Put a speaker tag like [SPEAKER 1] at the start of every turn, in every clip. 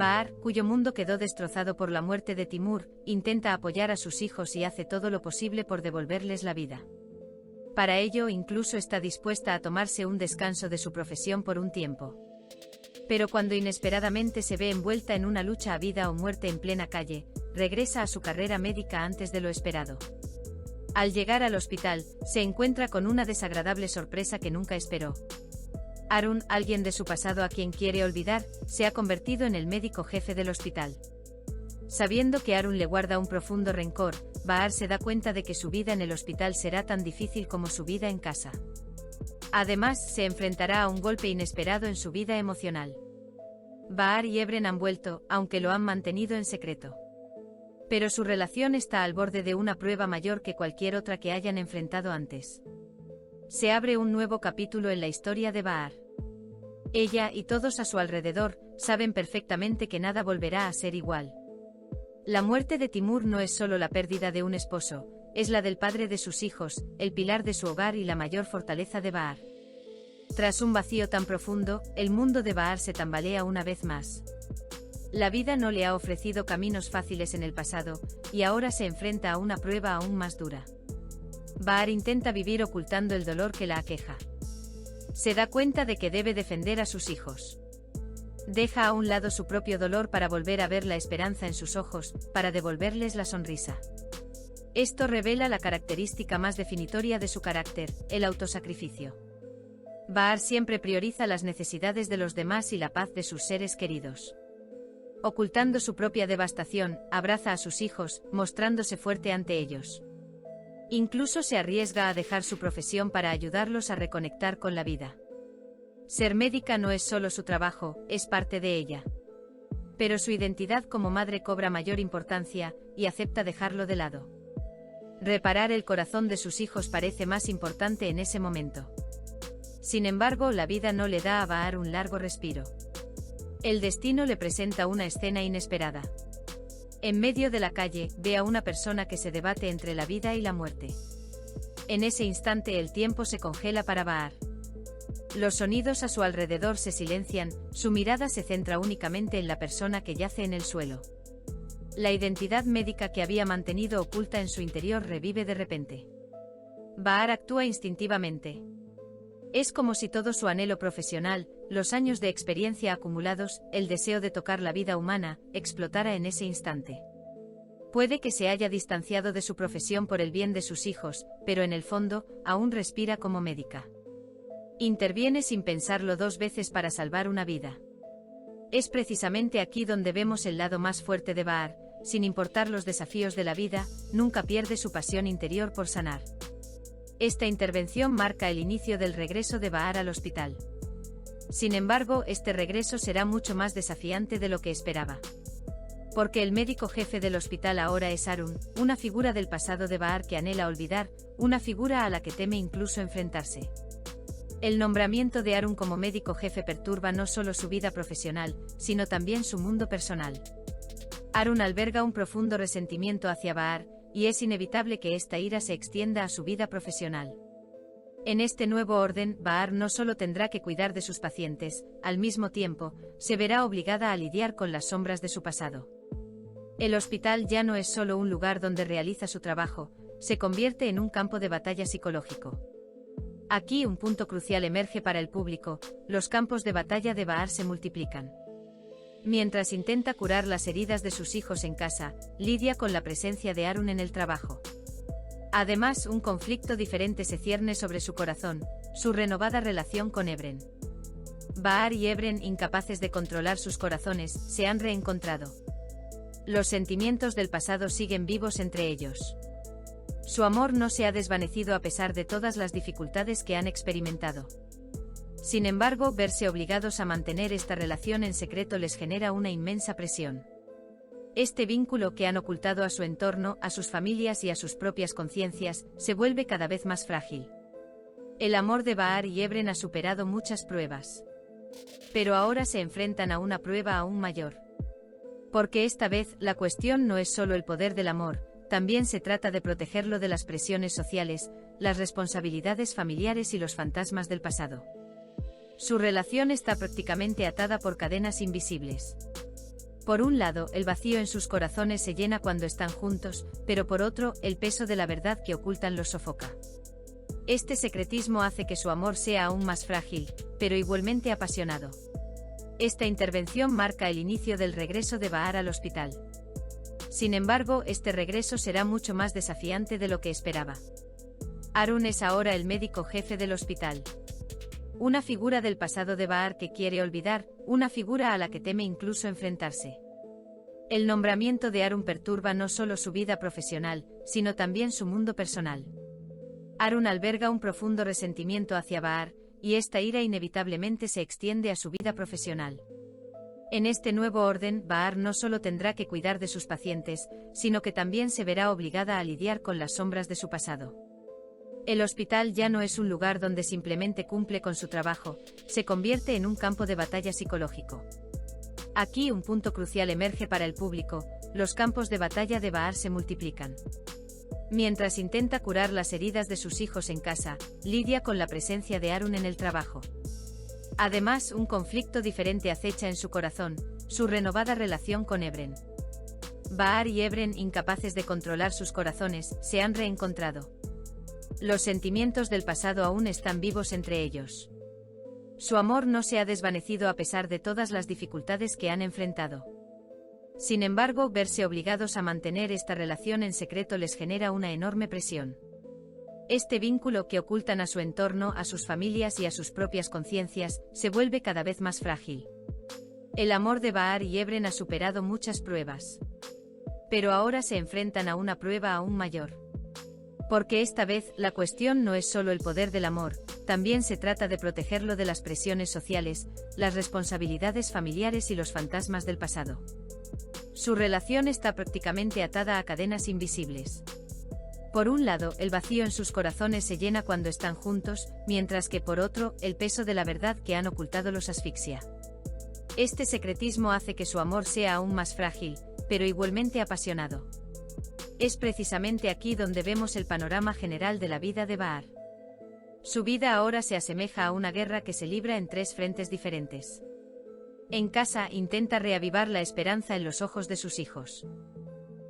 [SPEAKER 1] Bahar, cuyo mundo quedó destrozado por la muerte de Timur, intenta apoyar a sus hijos y hace todo lo posible por devolverles la vida. Para ello incluso está dispuesta a tomarse un descanso de su profesión por un tiempo. Pero cuando inesperadamente se ve envuelta en una lucha a vida o muerte en plena calle, regresa a su carrera médica antes de lo esperado. Al llegar al hospital, se encuentra con una desagradable sorpresa que nunca esperó. Arun, alguien de su pasado a quien quiere olvidar, se ha convertido en el médico jefe del hospital. Sabiendo que Arun le guarda un profundo rencor, Bahar se da cuenta de que su vida en el hospital será tan difícil como su vida en casa. Además, se enfrentará a un golpe inesperado en su vida emocional. Bahar y Ebren han vuelto, aunque lo han mantenido en secreto. Pero su relación está al borde de una prueba mayor que cualquier otra que hayan enfrentado antes. Se abre un nuevo capítulo en la historia de Bahar. Ella y todos a su alrededor saben perfectamente que nada volverá a ser igual. La muerte de Timur no es solo la pérdida de un esposo, es la del padre de sus hijos, el pilar de su hogar y la mayor fortaleza de Bahar. Tras un vacío tan profundo, el mundo de Bahar se tambalea una vez más. La vida no le ha ofrecido caminos fáciles en el pasado, y ahora se enfrenta a una prueba aún más dura. Bahar intenta vivir ocultando el dolor que la aqueja. Se da cuenta de que debe defender a sus hijos. Deja a un lado su propio dolor para volver a ver la esperanza en sus ojos, para devolverles la sonrisa. Esto revela la característica más definitoria de su carácter, el autosacrificio. Bahar siempre prioriza las necesidades de los demás y la paz de sus seres queridos. Ocultando su propia devastación, abraza a sus hijos, mostrándose fuerte ante ellos. Incluso se arriesga a dejar su profesión para ayudarlos a reconectar con la vida. Ser médica no es solo su trabajo, es parte de ella. Pero su identidad como madre cobra mayor importancia, y acepta dejarlo de lado. Reparar el corazón de sus hijos parece más importante en ese momento. Sin embargo, la vida no le da a Bahar un largo respiro. El destino le presenta una escena inesperada. En medio de la calle, ve a una persona que se debate entre la vida y la muerte. En ese instante el tiempo se congela para Bahar. Los sonidos a su alrededor se silencian, su mirada se centra únicamente en la persona que yace en el suelo. La identidad médica que había mantenido oculta en su interior revive de repente. Bahar actúa instintivamente. Es como si todo su anhelo profesional, los años de experiencia acumulados, el deseo de tocar la vida humana, explotara en ese instante. Puede que se haya distanciado de su profesión por el bien de sus hijos, pero en el fondo, aún respira como médica. Interviene sin pensarlo dos veces para salvar una vida. Es precisamente aquí donde vemos el lado más fuerte de Bahar, sin importar los desafíos de la vida, nunca pierde su pasión interior por sanar. Esta intervención marca el inicio del regreso de Bahar al hospital. Sin embargo, este regreso será mucho más desafiante de lo que esperaba. Porque el médico jefe del hospital ahora es Arun, una figura del pasado de Bahar que anhela olvidar, una figura a la que teme incluso enfrentarse. El nombramiento de Arun como médico jefe perturba no solo su vida profesional, sino también su mundo personal. Arun alberga un profundo resentimiento hacia Bahar, y es inevitable que esta ira se extienda a su vida profesional. En este nuevo orden, Bahar no solo tendrá que cuidar de sus pacientes, al mismo tiempo, se verá obligada a lidiar con las sombras de su pasado. El hospital ya no es solo un lugar donde realiza su trabajo, se convierte en un campo de batalla psicológico. Aquí un punto crucial emerge para el público, los campos de batalla de Bahar se multiplican. Mientras intenta curar las heridas de sus hijos en casa, lidia con la presencia de Arun en el trabajo. Además, un conflicto diferente se cierne sobre su corazón, su renovada relación con Ebren. Bahar y Ebren, incapaces de controlar sus corazones, se han reencontrado. Los sentimientos del pasado siguen vivos entre ellos. Su amor no se ha desvanecido a pesar de todas las dificultades que han experimentado. Sin embargo, verse obligados a mantener esta relación en secreto les genera una inmensa presión. Este vínculo que han ocultado a su entorno, a sus familias y a sus propias conciencias, se vuelve cada vez más frágil. El amor de Bahar y Ebren ha superado muchas pruebas. Pero ahora se enfrentan a una prueba aún mayor. Porque esta vez, la cuestión no es solo el poder del amor, también se trata de protegerlo de las presiones sociales, las responsabilidades familiares y los fantasmas del pasado. Su relación está prácticamente atada por cadenas invisibles. Por un lado, el vacío en sus corazones se llena cuando están juntos, pero por otro, el peso de la verdad que ocultan los sofoca. Este secretismo hace que su amor sea aún más frágil, pero igualmente apasionado. Esta intervención marca el inicio del regreso de Bahar al hospital. Sin embargo, este regreso será mucho más desafiante de lo que esperaba. Arun es ahora el médico jefe del hospital. Una figura del pasado de Bahar que quiere olvidar, una figura a la que teme incluso enfrentarse. El nombramiento de Arun perturba no solo su vida profesional, sino también su mundo personal. Arun alberga un profundo resentimiento hacia Bahar, y esta ira inevitablemente se extiende a su vida profesional. En este nuevo orden, Bahar no solo tendrá que cuidar de sus pacientes, sino que también se verá obligada a lidiar con las sombras de su pasado. El hospital ya no es un lugar donde simplemente cumple con su trabajo, se convierte en un campo de batalla psicológico. Aquí un punto crucial emerge para el público: los campos de batalla de Bahar se multiplican. Mientras intenta curar las heridas de sus hijos en casa, lidia con la presencia de Arun en el trabajo. Además, un conflicto diferente acecha en su corazón: su renovada relación con Ebren. Bahar y Ebren, incapaces de controlar sus corazones, se han reencontrado. Los sentimientos del pasado aún están vivos entre ellos. Su amor no se ha desvanecido a pesar de todas las dificultades que han enfrentado. Sin embargo, verse obligados a mantener esta relación en secreto les genera una enorme presión. Este vínculo que ocultan a su entorno, a sus familias y a sus propias conciencias, se vuelve cada vez más frágil. El amor de Bahar y Ebren ha superado muchas pruebas. Pero ahora se enfrentan a una prueba aún mayor. Porque esta vez, la cuestión no es solo el poder del amor, también se trata de protegerlo de las presiones sociales, las responsabilidades familiares y los fantasmas del pasado. Su relación está prácticamente atada a cadenas invisibles. Por un lado, el vacío en sus corazones se llena cuando están juntos, mientras que por otro, el peso de la verdad que han ocultado los asfixia. Este secretismo hace que su amor sea aún más frágil, pero igualmente apasionado. Es precisamente aquí donde vemos el panorama general de la vida de Bahar. Su vida ahora se asemeja a una guerra que se libra en tres frentes diferentes. En casa, intenta reavivar la esperanza en los ojos de sus hijos.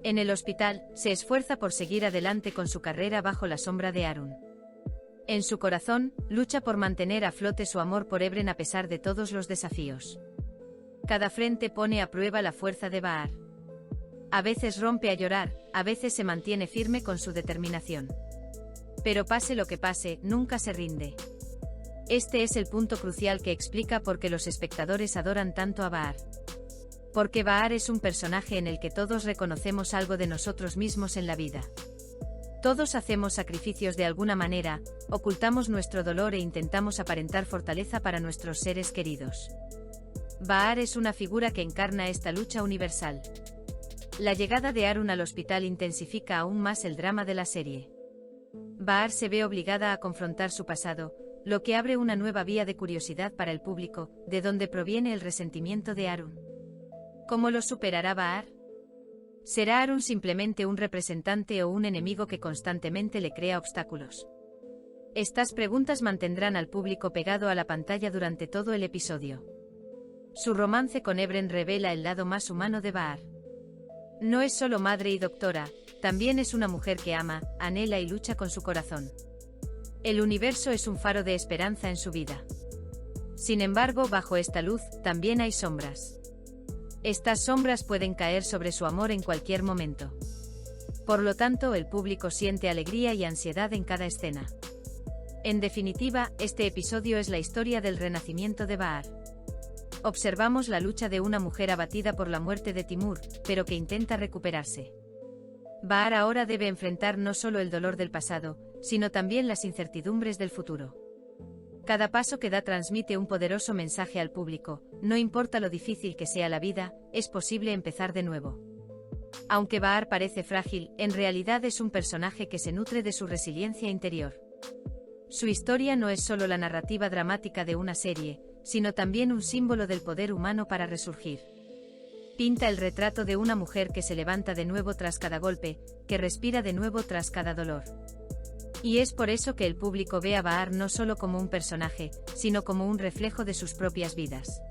[SPEAKER 1] En el hospital, se esfuerza por seguir adelante con su carrera bajo la sombra de Arun. En su corazón, lucha por mantener a flote su amor por Ebren a pesar de todos los desafíos. Cada frente pone a prueba la fuerza de Bahar. A veces rompe a llorar, a veces se mantiene firme con su determinación. Pero pase lo que pase, nunca se rinde. Este es el punto crucial que explica por qué los espectadores adoran tanto a Bahar. Porque Bahar es un personaje en el que todos reconocemos algo de nosotros mismos en la vida. Todos hacemos sacrificios de alguna manera, ocultamos nuestro dolor e intentamos aparentar fortaleza para nuestros seres queridos. Bahar es una figura que encarna esta lucha universal. La llegada de Arun al hospital intensifica aún más el drama de la serie. Bahar se ve obligada a confrontar su pasado, lo que abre una nueva vía de curiosidad para el público, de donde proviene el resentimiento de Arun. ¿Cómo lo superará Bahar? ¿Será Arun simplemente un representante o un enemigo que constantemente le crea obstáculos? Estas preguntas mantendrán al público pegado a la pantalla durante todo el episodio. Su romance con Ebren revela el lado más humano de Bahar. No es solo madre y doctora, también es una mujer que ama, anhela y lucha con su corazón. El universo es un faro de esperanza en su vida. Sin embargo, bajo esta luz, también hay sombras. Estas sombras pueden caer sobre su amor en cualquier momento. Por lo tanto, el público siente alegría y ansiedad en cada escena. En definitiva, este episodio es la historia del renacimiento de Bahar. Observamos la lucha de una mujer abatida por la muerte de Timur, pero que intenta recuperarse. Bahar ahora debe enfrentar no solo el dolor del pasado, sino también las incertidumbres del futuro. Cada paso que da transmite un poderoso mensaje al público: no importa lo difícil que sea la vida, es posible empezar de nuevo. Aunque Bahar parece frágil, en realidad es un personaje que se nutre de su resiliencia interior. Su historia no es solo la narrativa dramática de una serie, sino también un símbolo del poder humano para resurgir. Pinta el retrato de una mujer que se levanta de nuevo tras cada golpe, que respira de nuevo tras cada dolor. Y es por eso que el público ve a Bahar no solo como un personaje, sino como un reflejo de sus propias vidas.